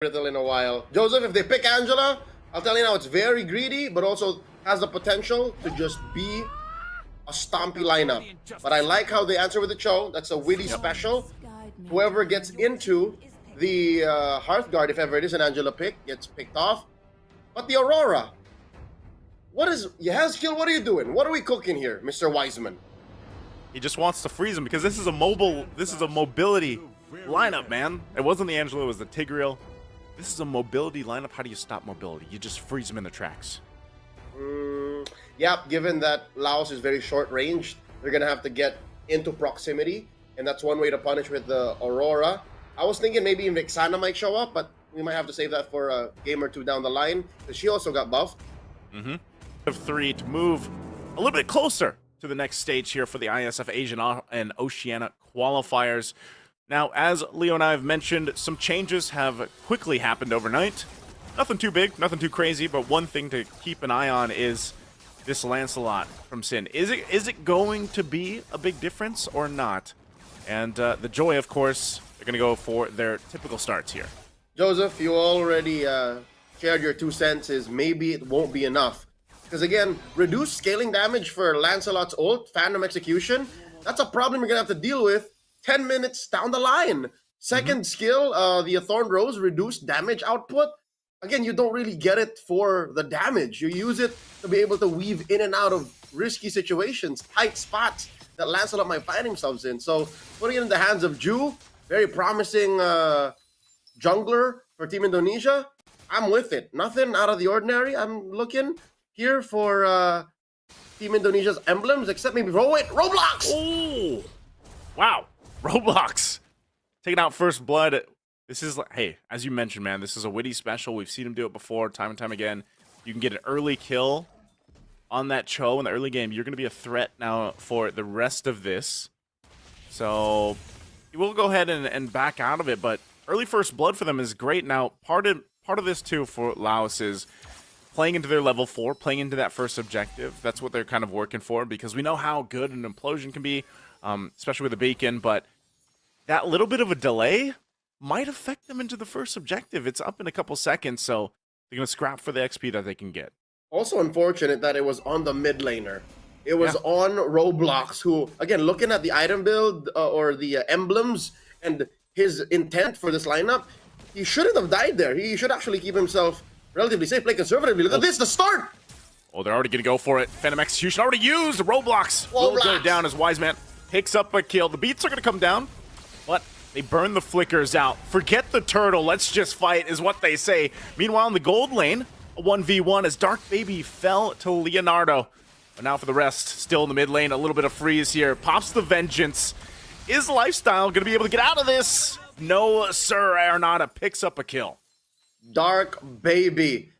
Brittle in a while. Joseph, if they pick Angela, I'll tell you now, it's very greedy, but also has the potential to just be a stompy lineup. But I like how they answer with the Cho. That's a witty special. Whoever gets into the Hearthguard, if ever it is an Angela pick, gets picked off. But the Aurora, what is Yehezkiel? What are you doing? What are we cooking here, Mr. Wiseman? He just wants to freeze him because this is a mobility lineup, man. It wasn't the Angela, it was the Tigreal. This is a mobility lineup. How do you stop mobility? You just freeze them in the tracks. Yeah, given that Laos is very short ranged, they're going to have to get into proximity, and that's one way to punish with the Aurora. I was thinking maybe Vexana might show up, but we might have to save that for a game or two down the line, because she also got buffed. Of 3 to move a little bit closer to the next stage here for the IESF Asian and Oceania qualifiers. Now, as Leo and I have mentioned, some changes have quickly happened overnight. Nothing too big, nothing too crazy, but one thing to keep an eye on is this Lancelot from Sin. Is it going to be a big difference or not? And the Joy, of course, they're going to go for their typical starts here. Joseph, you already shared your 2 cents is maybe it won't be enough. Because again, reduced scaling damage for Lancelot's ult, Phantom Execution, that's a problem you're going to have to deal with 10 minutes down the line. Second skill, the Thorn Rose, reduced damage output. Again, you don't really get it for the damage. You use it to be able to weave in and out of risky situations, tight spots that Lancelot might find himself in. So putting it in the hands of Ju, very promising jungler for Team Indonesia, I'm with it. Nothing out of the ordinary. I'm looking here for Team Indonesia's emblems, except maybe Roblox! Oh, wow. Roblox taking out first blood. This is like, hey, as you mentioned, man, this is a witty special. We've seen him do it before, time and time again. You can get an early kill on that Cho in the early game. You're going to be a threat now for the rest of this. So we'll go ahead and back out of it, but early first blood for them is great. Now, part of this too for Laos is playing into their level 4, playing into that first objective. That's what they're kind of working for, because we know how good an implosion can be. Especially with the beacon, but that little bit of a delay might affect them into the first objective. It's up in a couple seconds, so they're going to scrap for the XP that they can get. Also unfortunate that it was on the mid laner. It was on Roblox, who, again, looking at the item build or the emblems and his intent for this lineup, he shouldn't have died there. He should actually keep himself relatively safe, play conservatively. Look at this, the start! Oh, they're already going to go for it. Phantom Execution already used. Roblox will go down as Wiseman picks up a kill. The beats are going to come down, but they burn the flickers out. Forget the turtle. Let's just fight is what they say. Meanwhile, in the gold lane, a 1v1 as Dark Baby fell to Leonardo. But now for the rest, still in the mid lane, a little bit of freeze here. Pops the Vengeance. Is Lifestyle going to be able to get out of this? No, sir. Arnada picks up a kill. Dark Baby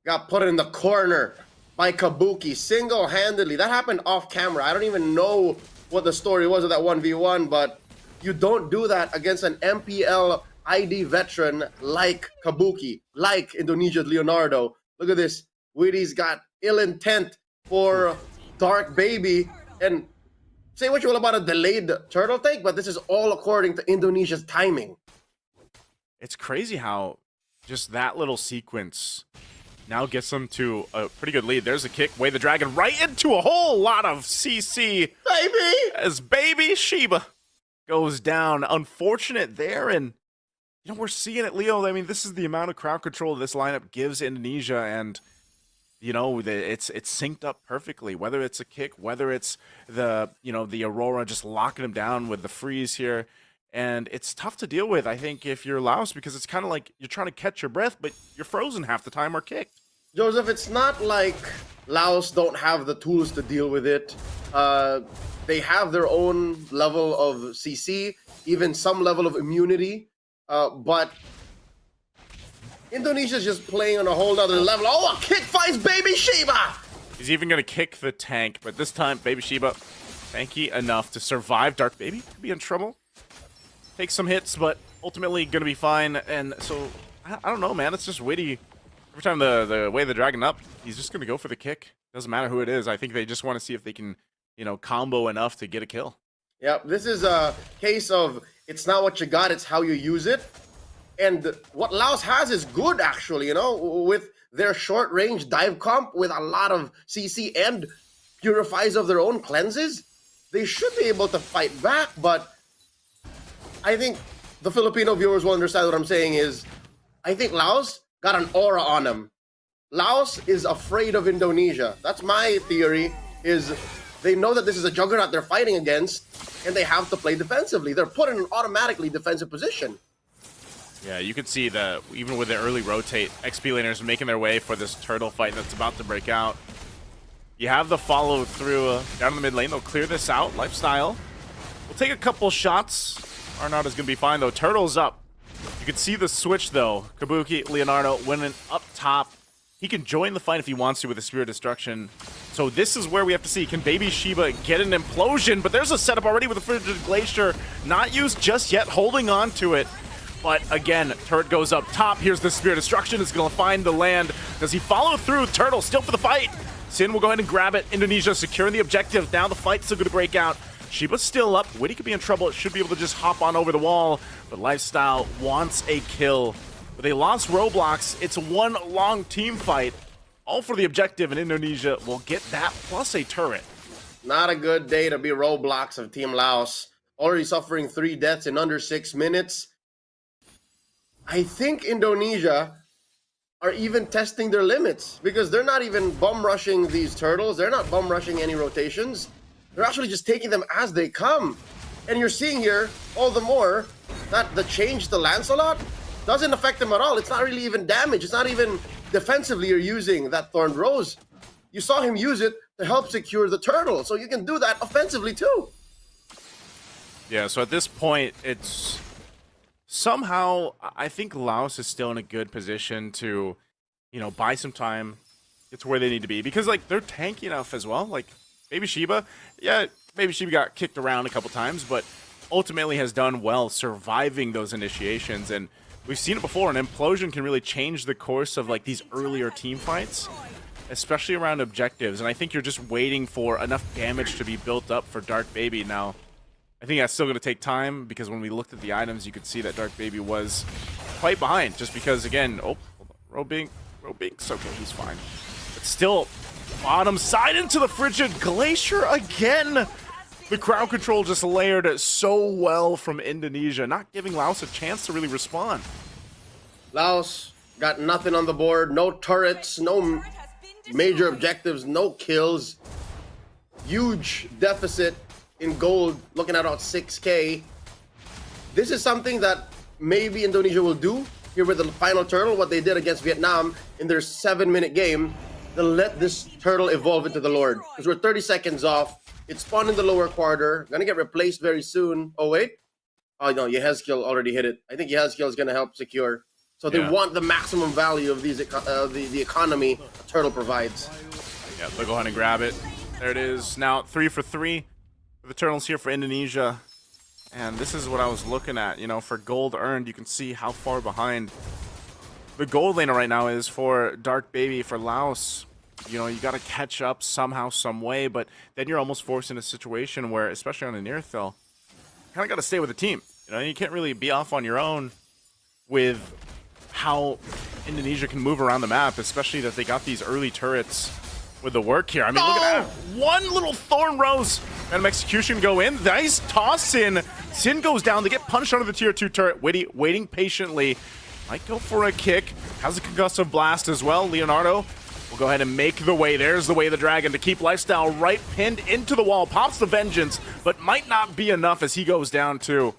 got put in the corner by Kabuki single-handedly. That happened off camera. I don't even know what the story was of that 1v1, but you don't do that against an MPL ID veteran like Kabuki, like Indonesia's Leonardo. Look at this. Witty's got ill intent for Dark Baby. And say what you will about a delayed turtle take, but this is all according to Indonesia's timing. It's crazy how just that little sequence now gets them to a pretty good lead. There's a kick. Way the Dragon right into a whole lot of CC. Baby! As Baby Sheba goes down. Unfortunate there. And, you know, we're seeing it, Leo. I mean, this is the amount of crowd control this lineup gives Indonesia. And, you know, it's synced up perfectly. Whether it's a kick, whether it's the, you know, the Aurora just locking him down with the freeze here. And it's tough to deal with, I think, if you're Laos, because it's kind of like you're trying to catch your breath, but you're frozen half the time or kicked. Joseph, it's not like Laos don't have the tools to deal with it. They have their own level of CC, even some level of immunity, but Indonesia's just playing on a whole other level. Oh, a kick finds Baby Sheba! He's even going to kick the tank, but this time, Baby Sheba, tanky enough to survive. Dark Baby could be in trouble. Take some hits, but ultimately going to be fine. And so, I don't know, man. It's just witty. Every time the way the dragon up, he's just going to go for the kick. Doesn't matter who it is. I think they just want to see if they can, you know, combo enough to get a kill. Yeah, this is a case of it's not what you got, it's how you use it. And what Laos has is good, actually, with their short-range dive comp with a lot of CC and purifies of their own cleanses. They should be able to fight back, but I think the Filipino viewers will understand what I'm saying is I think Laos got an aura on them. Laos is afraid of Indonesia. That's my theory, is they know that this is a juggernaut they're fighting against, and they have to play defensively. They're put in an automatically defensive position. Yeah, you can see that even with the early rotate, XP laners making their way for this turtle fight that's about to break out. You have the follow through down in the mid lane. They'll clear this out. Lifestyle. We'll take a couple shots. Arnauto's going to be fine, though. Turtle's up. You can see the switch, though. Kabuki, Leonardo winning up top. He can join the fight if he wants to with the Spirit of Destruction. So this is where we have to see, can Baby Shiba get an implosion? But there's a setup already with the Frigid Glacier. Not used just yet, holding on to it. But again, turret goes up top. Here's the Spirit of Destruction. It's going to find the land. Does he follow through? Turtle still for the fight. Sin will go ahead and grab it. Indonesia securing the objective. Now the fight's still going to break out. Shiba's still up. Witty could be in trouble. It should be able to just hop on over the wall. But Lifestyle wants a kill. But they lost Roblox. It's one long team fight. All for the objective, and Indonesia will get that plus a turret. Not a good day to be Roblox of Team Laos. Already suffering 3 deaths in under 6 minutes. I think Indonesia are even testing their limits because they're not even bum rushing these turtles. They're not bum rushing any rotations. They're actually just taking them as they come. And you're seeing here all the more that the change to Lancelot doesn't affect them at all. It's not really even damage. It's not even defensively you're using that Thorned Rose. You saw him use it to help secure the turtle. So you can do that offensively too. Yeah, so at this point, it's somehow, I think Laos is still in a good position to, buy some time, get to where they need to be. Because, they're tanky enough as well. Baby Shiba, yeah, Baby Shiba got kicked around a couple times, but ultimately has done well surviving those initiations. And we've seen it before, an implosion can really change the course of, these earlier team fights, especially around objectives. And I think you're just waiting for enough damage to be built up for Dark Baby. Now, I think that's still going to take time, because when we looked at the items, you could see that Dark Baby was quite behind, just because, again, Robink's okay, he's fine. But still, bottom side into the Frigid Glacier again. The crowd control just layered so well from Indonesia, not giving Laos a chance to really respond. Laos got nothing on the board, no turrets, no major objectives, no kills. Huge deficit in gold, looking at about 6K. This is something that maybe Indonesia will do here with the final turtle, what they did against Vietnam in their 7-minute game. They'll let this turtle evolve into the Lord, because we're 30 seconds off. It spawned in the lower quarter, gonna get replaced very soon. Oh wait, oh no, Yehezkiel already hit it. I think Yehezkiel is gonna help secure. So they want the maximum value of these the economy a turtle provides. Yeah, they'll go ahead and grab it. There it is. Now 3 for 3 for the turtles here for Indonesia. And this is what I was looking at, for gold earned. You can see how far behind the gold laner right now is for Dark Baby, for Laos. You got to catch up somehow, some way, but then you're almost forced in a situation where, especially on an Nearthil, you kind of got to stay with the team. You can't really be off on your own with how Indonesia can move around the map, especially that they got these early turrets with the work here. I mean, look at that. One little Thorn Rose. Random execution go in. Nice toss in. Sin goes down. They get punched under the tier 2 turret. Witty waiting patiently. Might go for a kick. Has a concussive blast as well. Leonardo will go ahead and make the way. There's the way of the dragon to keep Lifestyle right pinned into the wall. Pops the vengeance, but might not be enough as he goes down too.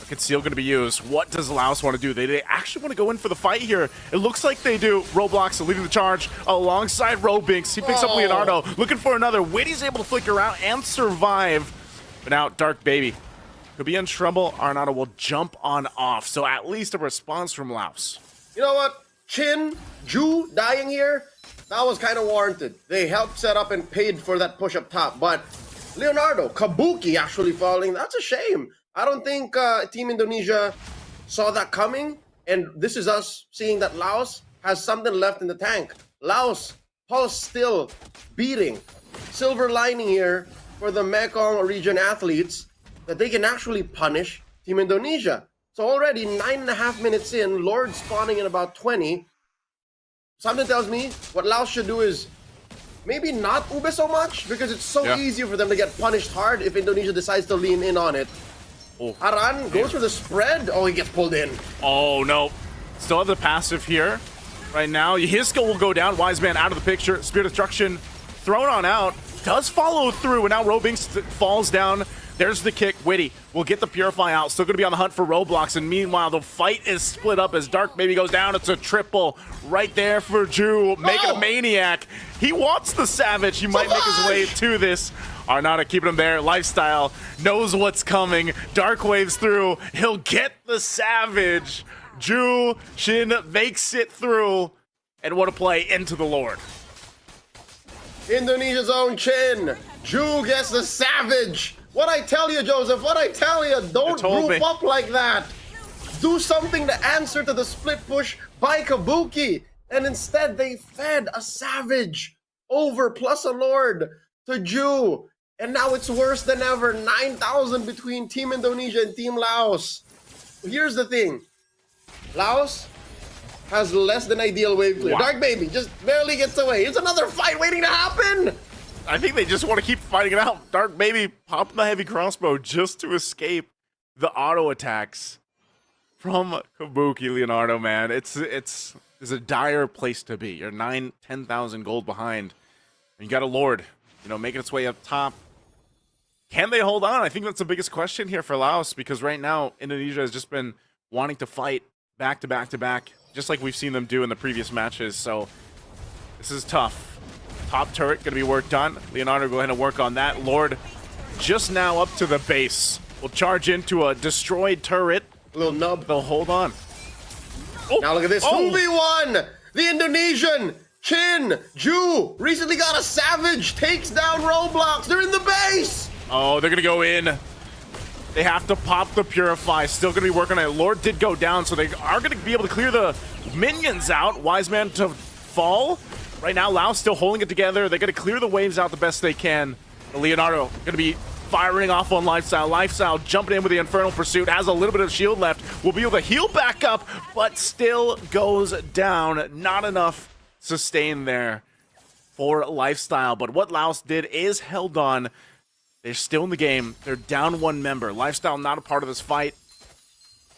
Conceal going to be used. What does Laos want to do? They actually want to go in for the fight here. It looks like they do. Roblox leading the charge alongside Robinks. He picks up Leonardo, looking for another. Witty's able to flicker out and survive. But now Dark Baby could be in trouble. Arnauto will jump on off. So at least a response from Laos. You know what? Chin, Ju dying here, that was kind of warranted. They helped set up and paid for that push up top. But Leonardo, Kabuki actually falling, that's a shame. I don't think Team Indonesia saw that coming, and this is us seeing that Laos has something left in the tank. Laos, pulse still beating. Silver lining here for the Mekong region athletes that they can actually punish Team Indonesia. So already 9.5 minutes in, Lord spawning in about 20. Something tells me what Laos should do is maybe not ube so much, because it's so easy for them to get punished hard if Indonesia decides to lean in on it. Oh. Aran goes for the spread. Oh, he gets pulled in. Oh, no. Still have the passive here. Right now, Yiska will go down. Wise Man out of the picture. Spirit Destruction thrown on out. Does follow through, and now Robinks falls down. There's the kick. Witty will get the Purify out. Still going to be on the hunt for Roblox. And meanwhile, the fight is split up as Dark Baby goes down. It's a triple right there for Ju. Make it a maniac. He wants the Savage. He might make his way to this. Arnada keeping him there. Lifestyle knows what's coming. Dark waves through. He'll get the Savage. Ju Shin makes it through. And what a play into the Lord. Indonesia's own Chin. Ju gets the Savage. What I tell you, Joseph, what I tell you, don't group up like that. Do something to answer to the split push by Kabuki. And instead, they fed a Savage over plus a Lord to Ju. And now it's worse than ever. 9,000 between Team Indonesia and Team Laos. Here's the thing. Laos has less than ideal wave clear. Wow. Dark Baby just barely gets away. It's another fight waiting to happen. I think they just want to keep fighting it out. Dark Baby popping the heavy crossbow just to escape the auto attacks from Kabuki, Leonardo, man. It's a dire place to be. You're 10,000 gold behind. And you got a Lord, making its way up top. Can they hold on? I think that's the biggest question here for Laos, because right now Indonesia has just been wanting to fight back to back to back, just like we've seen them do in the previous matches. So this is tough. Top turret going to be worked on. Leonardo, go ahead and work on that. Lord just now up to the base. Will charge into a destroyed turret. A little nub. They'll hold on. Oh. Now look at this. 2v1. The Indonesian Chin Ju recently got a Savage. Takes down Roblox. They're in the base. Oh, they're going to go in. They have to pop the Purify. Still going to be working on it. Lord did go down, so they are going to be able to clear the minions out. Wise Man to fall. Right now, Laos still holding it together. They're going to clear the waves out the best they can. Leonardo going to be firing off on Lifestyle. Lifestyle jumping in with the Infernal Pursuit. Has a little bit of shield left. Will be able to heal back up, but still goes down. Not enough sustain there for Lifestyle. But what Laos did is held on. They're still in the game. They're down one member. Lifestyle not a part of this fight.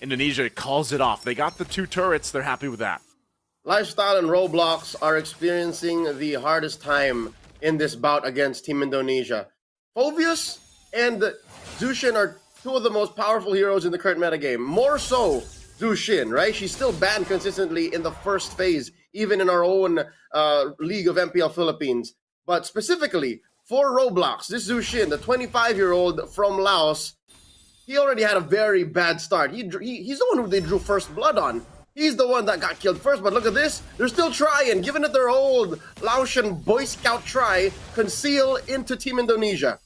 Indonesia calls it off. They got the 2 turrets. They're happy with that. Lifestyle and Roblox are experiencing the hardest time in this bout against Team Indonesia. Phoveus and Zushin are 2 of the most powerful heroes in the current metagame. More so Zushin, right? She's still banned consistently in the first phase, even in our own League of MPL Philippines. But specifically, for Roblox, this Zushin, the 25-year-old from Laos, he already had a very bad start. He's the one who they drew first blood on. He's the one that got killed first, but look at this. They're still trying, giving it their old Laotian Boy Scout try, conceal into Team Indonesia.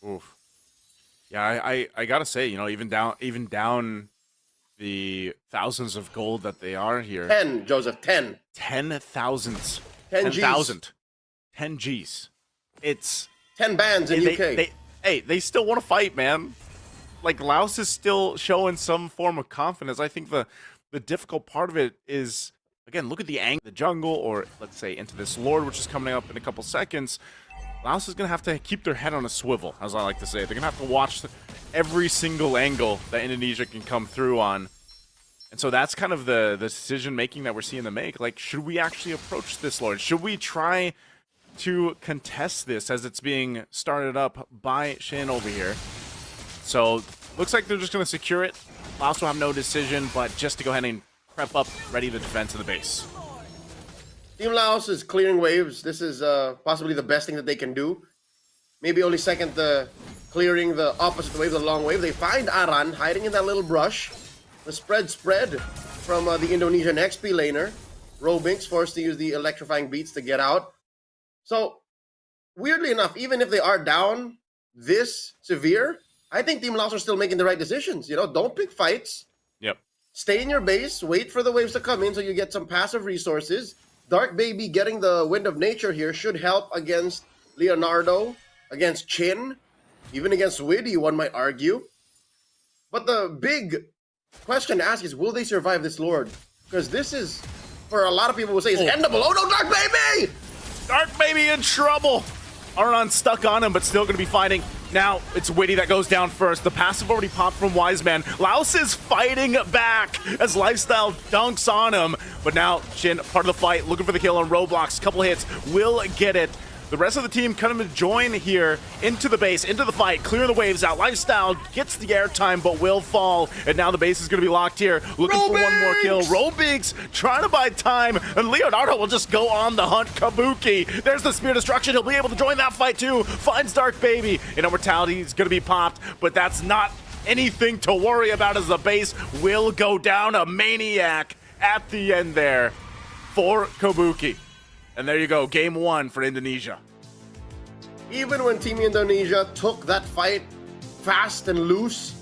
Oof. Yeah, I gotta say, even down the thousands of gold that they are here. 10, Joseph, 10. 10,000. 10,000. 10 Gs. It's 10 bans in UK. They still want to fight, man. Like, Laos is still showing some form of confidence. I think the difficult part of it is, again, look at the angle, the jungle, or let's say into this Lord, which is coming up in a couple seconds. Laos is going to have to keep their head on a swivel, as I like to say. They're going to have to watch every single angle that Indonesia can come through on. And so that's kind of the decision-making that we're seeing them make. Like, should we actually approach this Lord? Should we try to contest this as it's being started up by Shin over here? So, looks like they're just going to secure it. Laos will have no decision, but just to go ahead and prep up, ready to defend to the base. Team Laos is clearing waves. This is possibly the best thing that they can do. Maybe only second to clearing the opposite wave, the long wave. They find Aran hiding in that little brush. The spread from the Indonesian XP laner. Robinks forced to use the electrifying beats to get out. So, weirdly enough, even if they are down this severe, I think Team Laos are still making the right decisions. Don't pick fights. Yep. Stay in your base. Wait for the waves to come in so you get some passive resources. Dark Baby getting the Wind of Nature here should help against Leonardo, against Chin, even against Widdy, one might argue. But the big question to ask is, will they survive this Lord? Because this is, for a lot of people will say, it's endable. Oh no, Dark Baby! Dark Baby in trouble. Aron stuck on him, but still going to be fighting. Now, it's Witty that goes down first. The passive already popped from Wiseman. Laos is fighting back as Lifestyle dunks on him. But now, Shin, part of the fight, looking for the kill on Roblox. Couple hits, will get it. The rest of the team kind of join here into the base, into the fight, clearing the waves out. Lifestyle gets the airtime, but will fall. And now the base is going to be locked here, looking for one more kill. Robix trying to buy time, and Leonardo will just go on the hunt. Kabuki, there's the Spear Destruction. He'll be able to join that fight too. Finds Dark Baby. And Immortality is going to be popped, but that's not anything to worry about as the base will go down. A Maniac at the end there for Kabuki. And there you go, game 1 for Indonesia. Even when Team Indonesia took that fight fast and loose,